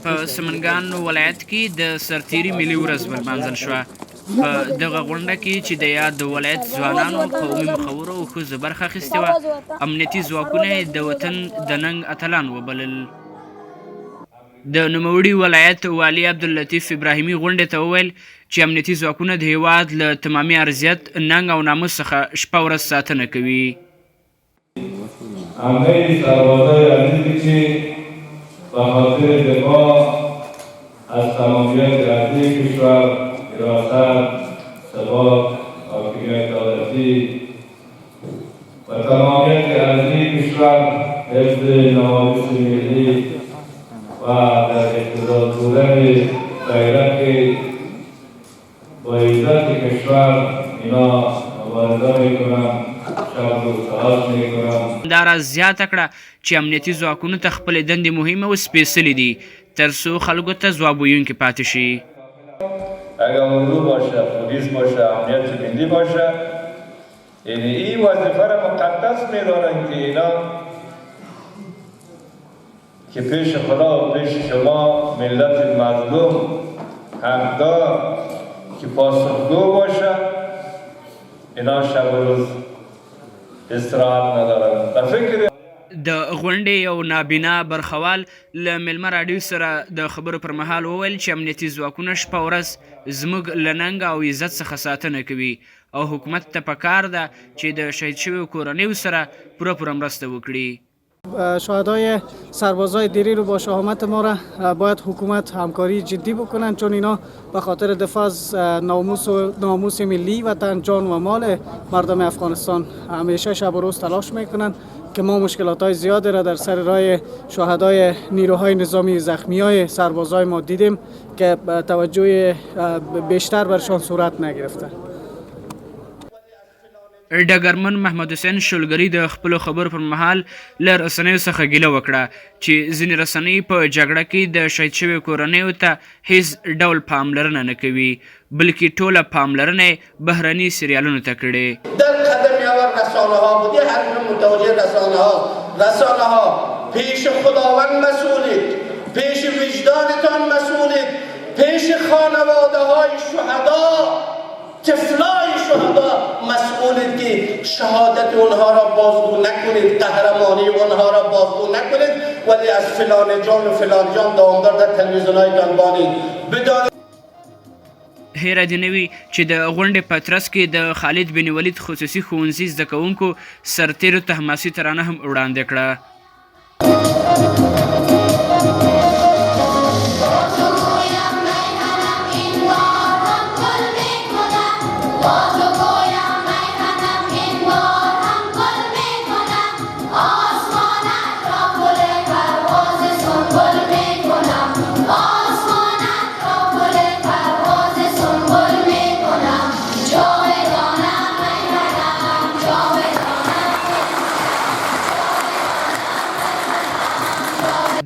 په سمنګان ولایت کې د سرتیري ملي ورځ ولمانځل شوه. په دغه غونډه کې چې د یاد ولایت ځوانانو، قومي مخورو او ښځو برخه اخیستې وه، امنیتي ځواکونه یې د وطن د ننګ اتلان وبلل. د نوموړي ولایت والي عبداللطیف ابراهیمي غونډې ته وویل چې امنیتي ځواکونه د هیواد له تمامي ارضیت، ننګ او ناموس څخه شپه ورځ ساتنه کوي. همه سربازای عزیزی که به خاطر دفاع از تمامیت ارضی کشور، حراست، ثبات، حاکمیت دولتی و تمامیت ارضی کشور، حفظ نواموس ملی و در اقتضا بودن غیرت با عزت کشور اینا مبارزه میکنم. دا راز زیاته کړه چې امنیتي ځواکونو ته خپلې دندې مهمه او سپېڅلې دي تر څو خلکو ته ځواب ویونکي پاتې شي. اگر اردو باشه، پلیس باشه، امنیت ملی باشه، یعنی این وظیفه را مقدس می‌دانند که اینا که پیش خدا و پیش شما ملت مظلوم حقدار که پاسخگو باشه، اینا شب و روز استراحت ندارن. د فکر د غونډې یو نابینا برخوال له میلمه راډیو سره د خبرو پر مهال وویل چې امنیتي ځواکونه شپه ورځ زموږ له ننګ او عزت څخه ساتنه کوي او حکومت ته پکار ده چې د شهید شویو کورنیو سره پوره مرسته وکړي. شهدای سربازای دیری رو با شهامت ما را باید حکومت همکاری جدی بکنن، چون اینا به خاطر دفاع از ناموس ملی وطن، جان و مال مردم افغانستان همیشه شب و روز تلاش میکنن که ما مشکلات های زیادی را در سر راه شهدای نیروهای نظامی زخمی های سربازای ما دیدیم که توجه بیشتر برشان صورت نگرفته. ډګرمن محمد حسین شولګري د خپلو خبرو پر مهال له رسنیو څخه ګیله وکړه چې ځینې رسنۍ په جګړه کې د شهید شویو کورنیو ته هیڅ ډول پاملرنه نه کوي، بلکې ټوله پاملرنه بهرني سریالونو ته کړې. در قدم اول رسانه ها بودی، هر متوجه رسانه ها پیش خداوند مسئولید، پیش وجدانتان مسئولید، پیش خانواده های شهدا، طفلای شهدا مسئولید که شهادت اونها را بازگو نکنید، قهرمانی اونها را بازگو نکنید، ولی از فلان جان و فلان جان دامدار در تلویزیون‌های بانید. بدانید هیره دې نه وي چې د غونډې په ترڅ کې د خالد بن ولید خصوصي ښوونځي زده کوونکو سرتیرو ته حماسي ترانه هم وړاندې کړه.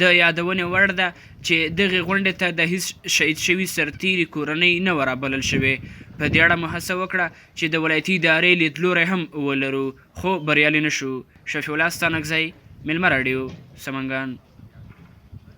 د یادونې وړ ده چې دغې غونډې ته د هیڅ شهید شوي سرتیري کورنۍ نه وه رابلل شوې. په دې اړه مو هڅه وکړه چې د ولایتي ادارې لیدلوری هم ولرو، خو بریالي نه شو. شفیع الله ستانکزی، میلمه راډیو، سمنګان.